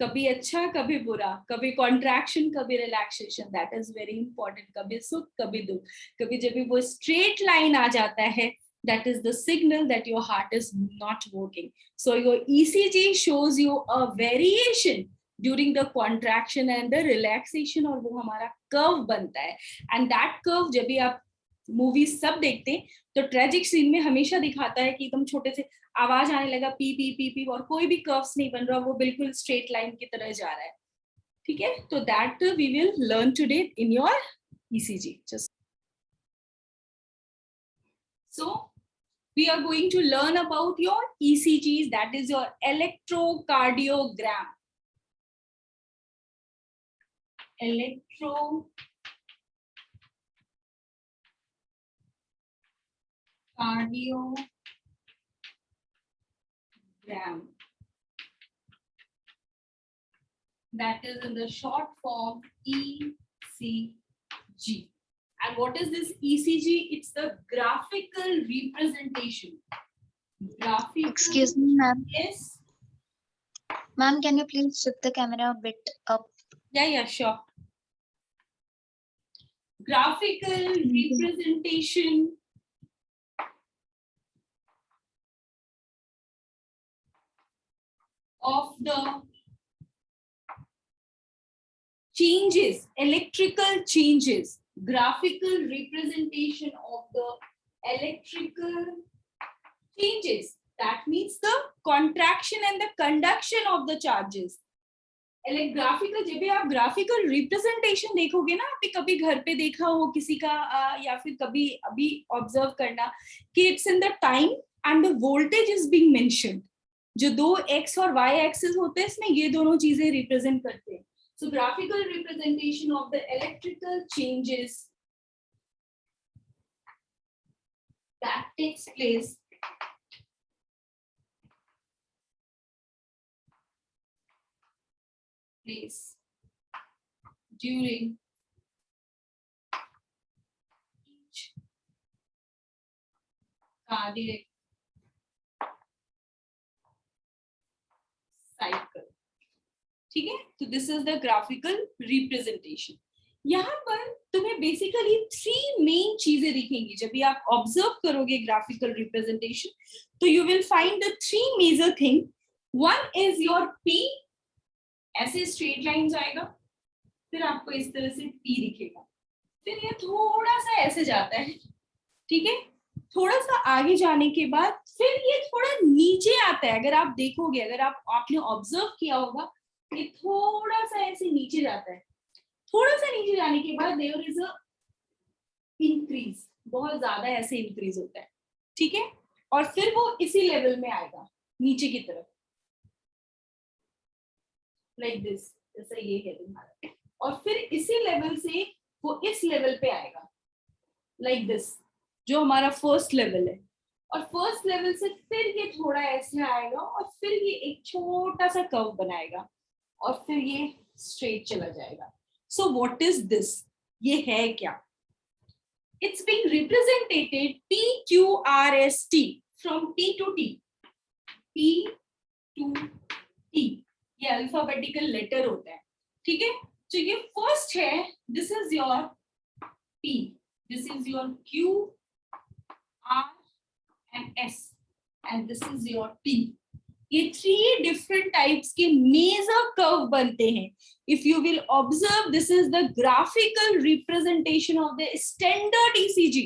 कभी अच्छा कभी बुरा, कभी कॉन्ट्रैक्शन कभी relaxation, that is very important. कभी सुख कभी दुख, कभी जब भी वो स्ट्रेट लाइन आ जाता है, that is the signal that your heart is not working. So your ECG shows you a variation during the contraction and the relaxation, और वो हमारा कर्व बनता है. एंड दैट कर्व जब भी आप मूवी सब देखते हैं तो ट्रेजिक सीन में हमेशा दिखाता है कि एकदम छोटे से आवाज आने लगा पी पी पी पी, और कोई भी कर्व्स नहीं बन रहा, वो बिल्कुल स्ट्रेट लाइन की तरह जा रहा है. ठीक है, तो that we will learn today in your ECG. Just so we are going to learn about your ECGs, that is your electrocardiogram. Electrocardiogram, that is in the short form ECG. And what is this ECG? It's the graphical representation. Graphical. Excuse me, ma'am. Yes. Ma'am, can you please shift the camera a bit up? Yeah, sure. Graphical representation of the changes, electrical changes. Graphical representation of the electrical changes. That means the contraction and the conduction of the charges. Graphical, जब भी आप graphical representation देखोगे ना, आपने कभी घर पे देखा हो किसी का, या फिर कभी अभी ऑब्जर्व करना कि it's in the time and the voltage is being mentioned. जो दो एक्स और वाई एक्सिस होते हैं, इसमें ये दोनों चीजें रिप्रेजेंट करते हैं. So graphical representation of the electrical changes that takes place during each cardiac cycle. ठीक है, तो this is the graphical representation. यहाँ पर तुम्हें बेसिकली 3 मेन चीजें दिखेंगी जब भी आप ऑब्जर्व करोगे ग्राफिकल रिप्रेजेंटेशन. तो you will find the 3 major thing. One is your P, ऐसे स्ट्रेट लाइन जाएगा, फिर आपको इस तरह से P दिखेगा, फिर ये थोड़ा सा ऐसे जाता है. ठीक है, थोड़ा सा आगे जाने के बाद फिर ये थोड़ा नीचे आता है. अगर आप देखोगे, अगर आपने ऑब्जर्व किया होगा, ये थोड़ा सा ऐसे नीचे जाता है. थोड़ा सा नीचे जाने के बाद देयर इज अ इंक्रीज, बहुत ज्यादा ऐसे इंक्रीज होता है. ठीक है, और फिर वो इसी लेवल में आएगा नीचे की तरफ, लाइक दिस, जैसा ये है तुम्हारा, और फिर इसी लेवल से वो इस लेवल पे आएगा, लाइक दिस, जो हमारा फर्स्ट लेवल है. और फर्स्ट लेवल से फिर ये थोड़ा ऐसे आएगा, और फिर ये एक छोटा सा कर्व बनाएगा, और फिर ये स्ट्रेट चला जाएगा. So what is this? ये है क्या? It's being represented PQRST, from T to T. P to T, ये अल्फाबेटिकल लेटर होता है. ठीक है, तो ये फर्स्ट है, this is your P, this is your Q, R and S, and this is your T. ये 3 different types के मेजर कर्व बनते हैं. If you will observe, this is the graphical representation of the standard ECG.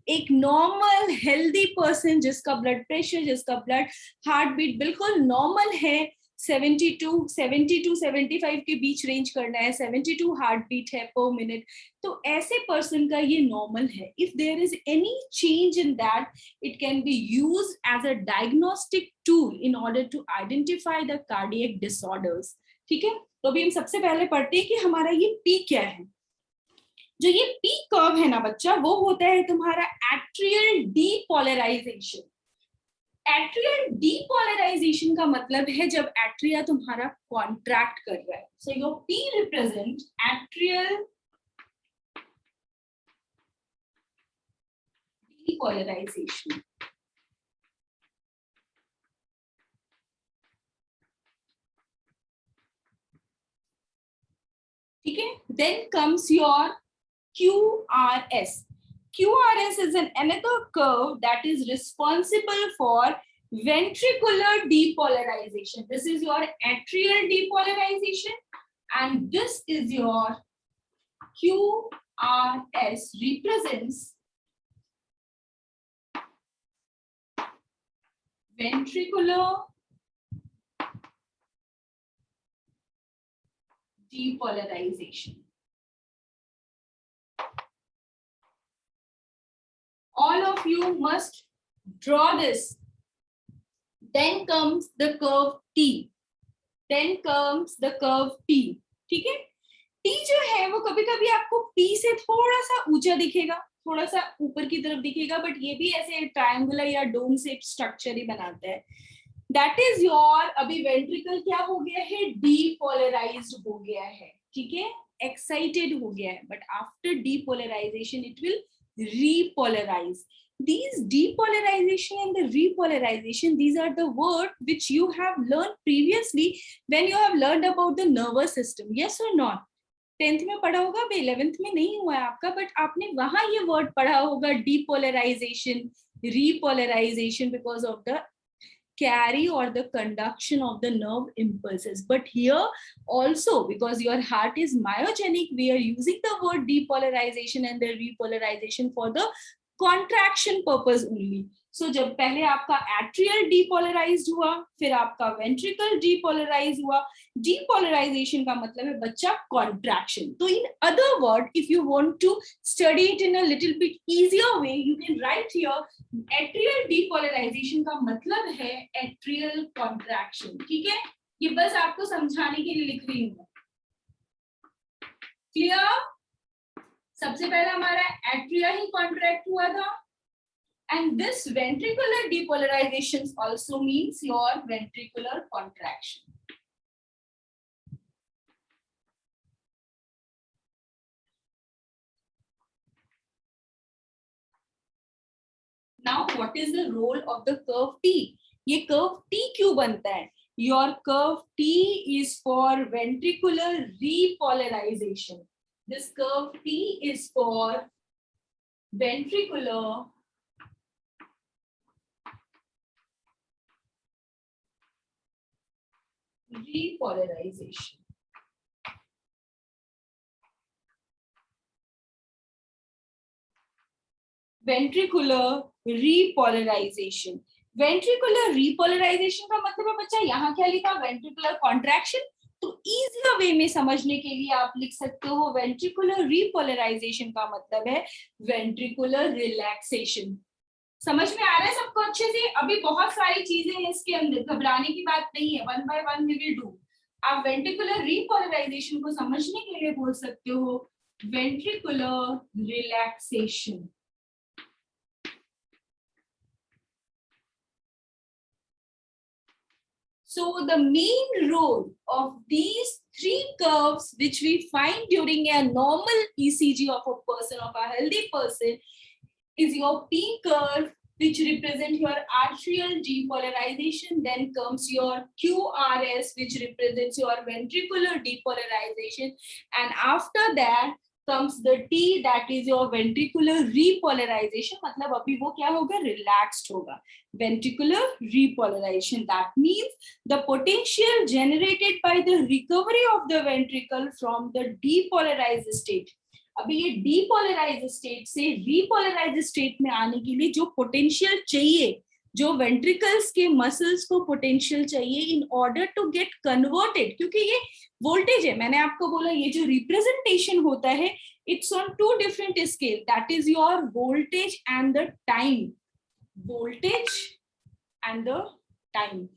एक normal healthy person जिसका blood pressure, जिसका blood heart beat बिल्कुल normal है, 70-75 के बीच रेंज करना है, 72 हार्ट बीट है पर मिनट, तो ऐसे पर्सन का ये नॉर्मल है. If there is any change in that, it can be used as a diagnostic tool in order to identify the cardiac disorders. ठीक है, तो अभी हम सबसे पहले पढ़ते हैं कि हमारा ये P क्या है. जो ये P कर्व है ना बच्चा, वो होता है तुम्हारा एट्रियल डीपोलराइजेशन. एट्रियल डीपोलराइजेशन का मतलब है जब एट्रिया तुम्हारा कॉन्ट्रैक्ट कर रहा है. So your P represent atrial depolarisation. ठीक है. Then comes your QRS. QRS is another curve that is responsible for ventricular depolarization. This is your atrial depolarization, and this is your QRS represents ventricular depolarization. All of you must draw this. Then comes the curve T. Then comes the curve T. ठीक है. T जो है वो कभी कभी आपको P से थोड़ा सा ऊंचा दिखेगा, थोड़ा सा ऊपर की तरफ दिखेगा, बट ये भी ऐसे ट्रायंगुलर या डोम शेप स्ट्रक्चर ही बनाता है. दैट इज योर, अभी वेंट्रिकल क्या हो गया है, डीपोलराइज्ड हो गया है. ठीक है, एक्साइटेड हो गया है, but after depolarization it will repolarize. These depolarization and the repolarization, these are the words which you have learned previously when you have learned about the nervous system. Yes or not? 10th में पढ़ा होगा, अभी 11th में नहीं हुआ है आपका, but आपने वहां ये वर्ड पढ़ा होगा, depolarization, repolarization, because of the carry or the conduction of the nerve impulses. But here also, because your heart is myogenic, we are using the word depolarization and the repolarization for the contraction purpose only. So जब पहले आपका atrial depolarized हुआ, फिर आपका ventricle depolarized हुआ. Depolarization का मतलब है बच्चा contraction. तो in other word, if you want to study it in a little bit easier way, you can write here atrial depolarization का मतलब है atrial contraction. ठीक है, ये बस आपको समझाने के लिए लिख रही हूँ. Clear? सबसे पहले हमारा atria ही contract हुआ था. And this ventricular depolarization also means your ventricular contraction. Now, what is the role of the curve T? ये curve T क्यों बनता है? Your curve T is for ventricular repolarization. This curve T is for ventricular repolarization. Ventricular repolarization. Ventricular repolarization का मतलब है बच्चा यहाँ क्या लिखा, ventricular contraction. तो easier way में समझने के लिए आप लिख सकते हो ventricular repolarization का मतलब है ventricular relaxation. समझ में आ रहा है सबको अच्छे से? अभी बहुत सारी चीजें हैं इसके अंदर, घबराने की बात नहीं है. 1 by 1 we will do. आप ventricular repolarization को समझने के लिए बोल सकते हो ventricular relaxation. So the main role of these three curves which we find during a normal ECG of a person, of a healthy person, is your P curve, which represent your atrial depolarization. Then comes your QRS, which represents your ventricular depolarization. And after that comes the T, that is your ventricular repolarization. मतलब अभी वो क्या होगा, relaxed होगा. Ventricular repolarization, that means the potential generated by the recovery of the ventricle from the depolarized state. अभी ये depolarized state से repolarized state में आने के लिए जो potential चाहिए, जो ventricles के muscles को potential चाहिए in order to get converted, क्योंकि ये voltage है, मैंने आपको बोला ये जो representation होता है, it's on two different scale, that is your voltage and the time. Voltage and the time.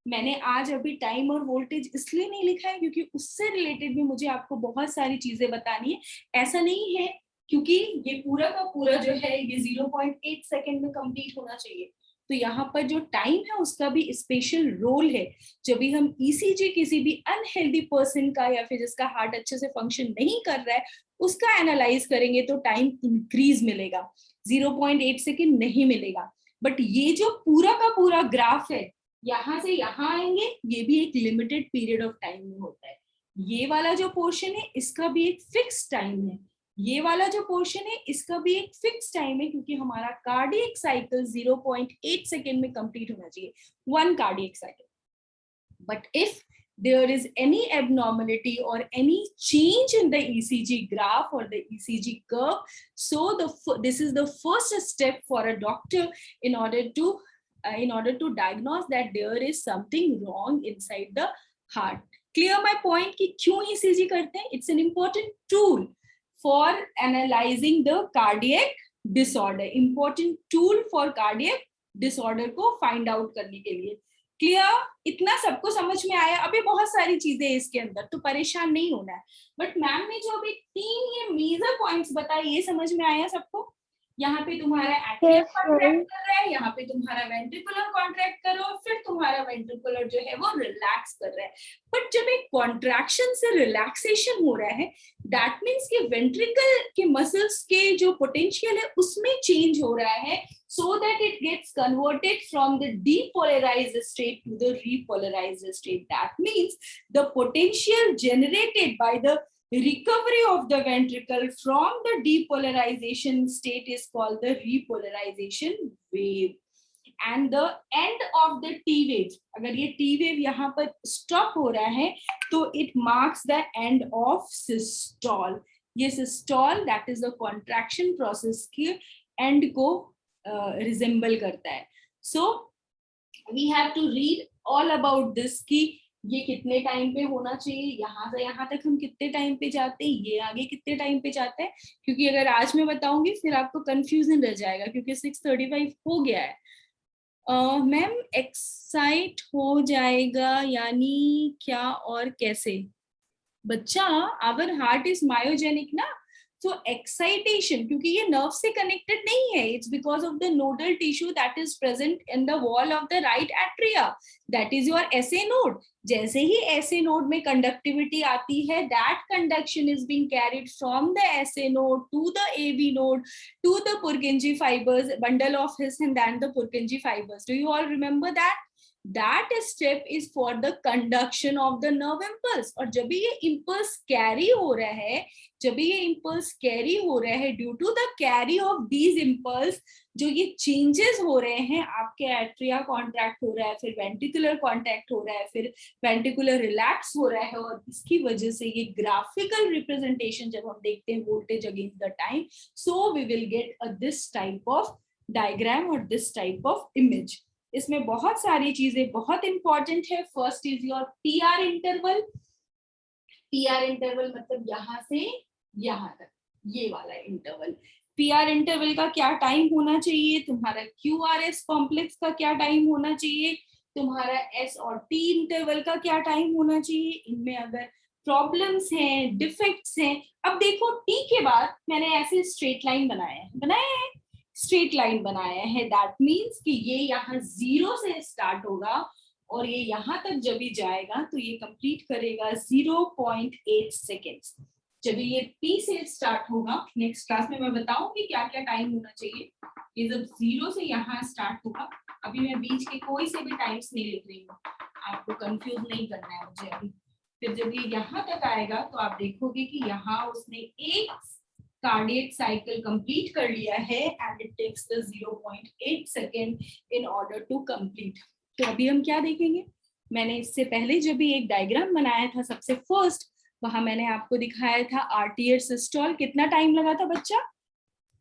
मैंने आज अभी टाइम और वोल्टेज इसलिए नहीं लिखा है क्योंकि उससे रिलेटेड भी मुझे आपको बहुत सारी चीजें बतानी है. ऐसा नहीं है क्योंकि ये पूरा का पूरा जो है ये 0.8 सेकेंड में कंप्लीट होना चाहिए. तो यहाँ पर जो टाइम है उसका भी स्पेशल रोल है। जब भी हम ईसीजी किसी भी अनहेल्दी पर्सन का या फिर जिसका हार्ट अच्छे से फंक्शन नहीं कर रहा है उसका एनालाइज करेंगे तो टाइम इंक्रीज मिलेगा, 0.8 सेकेंड नहीं मिलेगा। बट ये जो पूरा का पूरा ग्राफ है, यहाँ से यहाँ आएंगे, ये भी एक लिमिटेड पीरियड ऑफ टाइम में होता है। ये वाला जो पोर्शन है इसका भी एक फिक्स टाइम है, ये वाला जो पोर्शन है इसका भी एक फिक्स टाइम है, क्योंकि हमारा कार्डियक साइकिल 0.8 सेकेंड में कंप्लीट होना चाहिए, 1 cardiac cycle. But if there is any abnormality or any change in the ECG graph or the ECG curve, so this is the first step for a doctor in order to diagnose that there is something wrong inside the heart. Clear my point कि क्यों ECG करते हैं? It's an important tool for analyzing the cardiac disorder, important tool for cardiac disorder को find out करने के लिए। Clear? इतना सबको समझ में आया? अभी बहुत सारी चीजें इसके अंदर, तो परेशान नहीं होना है। बट मैम ने जो अभी 3 ये मेजर पॉइंट्स बताए, ये समझ में आया सबको? यहाँ पे तुम्हारा एट्रियम कॉन्ट्रैक्ट कर रहा है, यहाँ पे तुम्हारा वेंट्रिकुलर कॉन्ट्रैक्ट कर रहा है, फिर तुम्हारा वेंट्रिकुलर जो है वो रिलैक्स कर रहा है। बट जब एक कॉन्ट्रैक्शन से रिलैक्सेशन हो रहा है, दैट मीन्स कि वेंट्रिकल के मसल्स के जो पोटेंशियल है उसमें चेंज हो रहा है, so that it gets converted from the depolarized state to the repolarized state. That means the potential generated by the recovery of the ventricle from the depolarization state is called the repolarization wave. And the end of the T wave, अगर ये T wave यहाँ पर stop हो रहा है तो it marks the end of systole. ये systole, that is the contraction process के end को रिजेंबल करता है। So we have to read all about this कि ये कितने टाइम पे होना चाहिए, यहाँ से यहाँ तक हम कितने टाइम पे जाते हैं, ये आगे कितने टाइम पे जाते हैं, क्योंकि अगर आज मैं बताऊंगी फिर आपको कंफ्यूजन रह जाएगा, क्योंकि 6:35 हो गया है। मैम एक्साइट हो जाएगा यानी क्या और कैसे? बच्चा, अगर हार्ट इज मायोजेनिक ना, तो एक्साइटेशन, क्योंकि ये नर्व से कनेक्टेड नहीं है, it's because of the nodal tissue that is present in the wall of the right atria, that is your SA node. जैसे ही एसए नोड में कंडक्टिविटी आती है, that conduction is being carried from the SA node to the AV node to the Purkinje fibres, bundle of His and then the Purkinje fibres. Do you all remember that? That step is for the conduction of the nerve impulse. और जब भी ये impulse carry हो रहा है, जब भी ये impulse carry हो रहा है, due to the carry of these impulse, जो ये changes हो रहे हैं, आपके atria contract हो रहा है, फिर ventricular contract हो रहा है, फिर ventricular relax हो रहा है, और इसकी वजह से ये graphical representation जब हम देखते हैं voltage against the time, so we will get this type of diagram or this type of image. इसमें बहुत सारी चीजें बहुत इंपॉर्टेंट है। First is your PR interval. PR interval मतलब यहाँ से यहाँ तक, ये वाला इंटरवल। पीआर इंटरवल का क्या टाइम होना चाहिए, तुम्हारा क्यूआरएस कॉम्प्लेक्स का क्या टाइम होना चाहिए, तुम्हारा एस और टी इंटरवल का क्या टाइम होना चाहिए। इनमें अगर प्रॉब्लम्स हैं, डिफेक्ट्स हैं, अब देखो टी के बाद मैंने ऐसे स्ट्रेट लाइन बनाया है, स्ट्रेट लाइन बनाया है, दैट मीन्स कि ये यहाँ 0 से स्टार्ट होगा और ये यहाँ तक जब भी जाएगा तो ये कंप्लीट करेगा 0.8 सेकेंड्स। जब ये P से स्टार्ट होगा, नेक्स्ट क्लास में मैं बताऊंगी क्या क्या टाइम होना चाहिए। ये जब 0 से यहाँ स्टार्ट होगा, अभी मैं बीच के कोई से भी टाइम्स नहीं लिख रही हूँ, आपको कंफ्यूज नहीं करना है मुझे अभी। फिर जब ये यहाँ तक आएगा तो आप देखोगे कि यहाँ उसने एक कार्डियक साइकिल कंप्लीट कर लिया है and it takes the 0.8 second in order to complete. तो अभी हम क्या देखेंगे, मैंने इससे पहले जब भी एक डायग्राम बनाया था सबसे फर्स्ट, वहां मैंने आपको दिखाया था आर्टियर सिस्टोल, कितना टाइम लगा था बच्चा?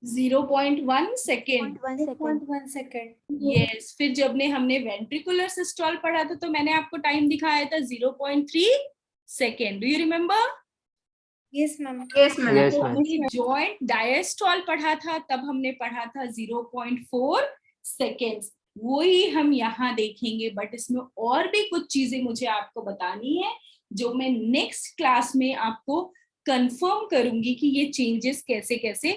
0.1 सेकेंड। 1 सेकेंड। यस, फिर जब हमने वेंट्रिकुलर सिस्टोल पढ़ा था तो मैंने आपको टाइम दिखाया था 0.3 second. Do you remember? Yes ma'am. Yes, ma'am. Joint diastole पढ़ा था तब हमने पढ़ा था 0.4 सेकेंड्स। वही हम यहाँ देखेंगे, बट इसमें और भी कुछ चीजें मुझे आपको बतानी है जो मैं नेक्स्ट क्लास में आपको कंफर्म करूंगी कि ये चेंजेस कैसे कैसे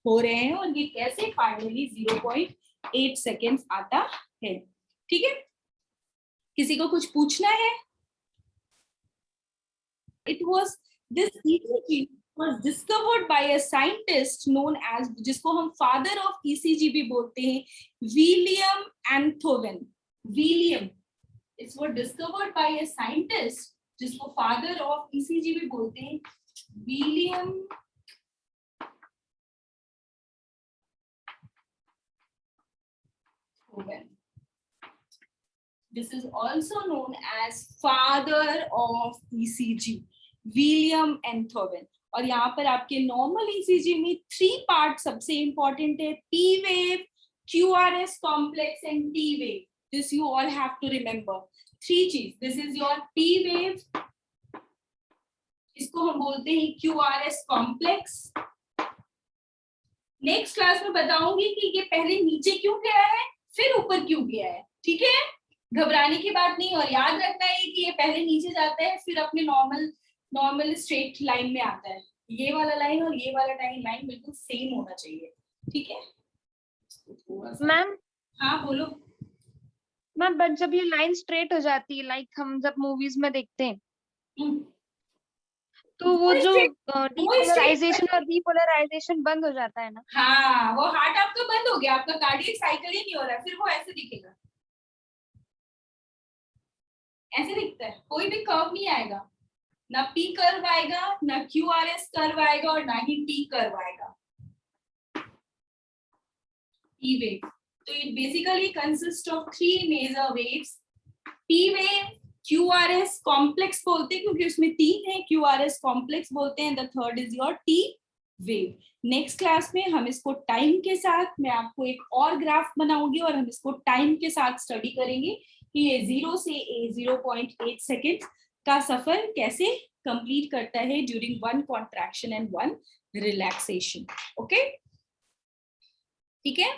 हो रहे हैं और ये कैसे फाइनली 0.8 सेकेंड्स आता है। ठीक है, किसी को कुछ पूछना है? It was this ECG was discovered by a scientist known as, जिसको हम father of ECG भी बोलते हैं, William Anthoven. William, it was discovered by a scientist जिसको father of ECG भी बोलते हैं, William Anthoven. This is also known as father of ECG, William Einthoven. और यहाँ पर आपके नॉर्मल ECG में 3 पार्ट सबसे इंपॉर्टेंट है, P wave, QRS complex and T wave. This you all have to remember. 3 चीज, this is your P wave, इसको हम बोलते हैं QRS complex। नेक्स्ट क्लास में बताऊंगी कि ये पहले नीचे क्यों गया है फिर ऊपर क्यों गया है। ठीक है, घबराने की बात नहीं, और याद रखना है कि ये पहले नीचे जाता है फिर अपने नॉर्मल स्ट्रेट लाइन में आता है। ये वाला लाइन और ये वाला लाइन बिल्कुल सेम होना चाहिए। ठीक है मैम। हाँ बोलो मैम, बट जब ये लाइन स्ट्रेट हो जाती है, लाइक हम जब मूवीज में देखते हैं, तो वो जो डीपोलराइजेशन और रीपोलराइजेशन बंद हो जाता है ना। हाँ, वो हार्ट आपका बंद हो गया, आपका कार्डियक साइकिल ही नहीं हो रहा, फिर वो ऐसे दिखेगा, ऐसे दिखता है, कोई भी कर्व नहीं आएगा, ना P कर्व आएगा, ना QRS कर्व आएगा और ना ही T कर्व आएगा। P wave, तो it basically consists of 3 major waves, P wave, QRS complex बोलते हैं क्योंकि उसमें 3 है, QRS complex बोलते हैं, the third is your T wave। Next class में हम इसको टाइम के साथ, मैं आपको एक और ग्राफ बनाऊंगी और हम इसको टाइम के साथ स्टडी करेंगे कि ये 0 से 0.8 सेकेंड का सफर कैसे कंप्लीट करता है during 1 contraction and 1 relaxation. Okay, ठीक है,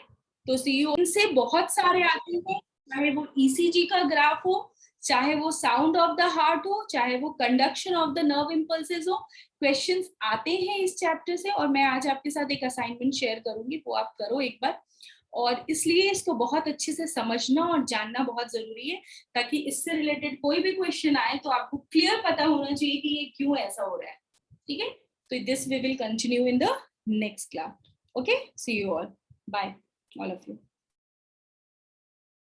तो सीयू से बहुत सारे आते हैं, चाहे वो ECG का ग्राफ हो, चाहे वो साउंड ऑफ द हार्ट हो, चाहे वो conduction of the nerve impulses हो, क्वेश्चंस आते हैं इस चैप्टर से। और मैं आज आपके साथ एक असाइनमेंट शेयर करूंगी, वो आप करो एक बार, और इसलिए इसको बहुत अच्छे से समझना और जानना बहुत जरूरी है, ताकि इससे रिलेटेड कोई भी क्वेश्चन आए तो आपको क्लियर पता होना चाहिए कि ये क्यों ऐसा हो रहा है। ठीक है, तो this we will continue in the next class. Okay, see you all, bye all of you.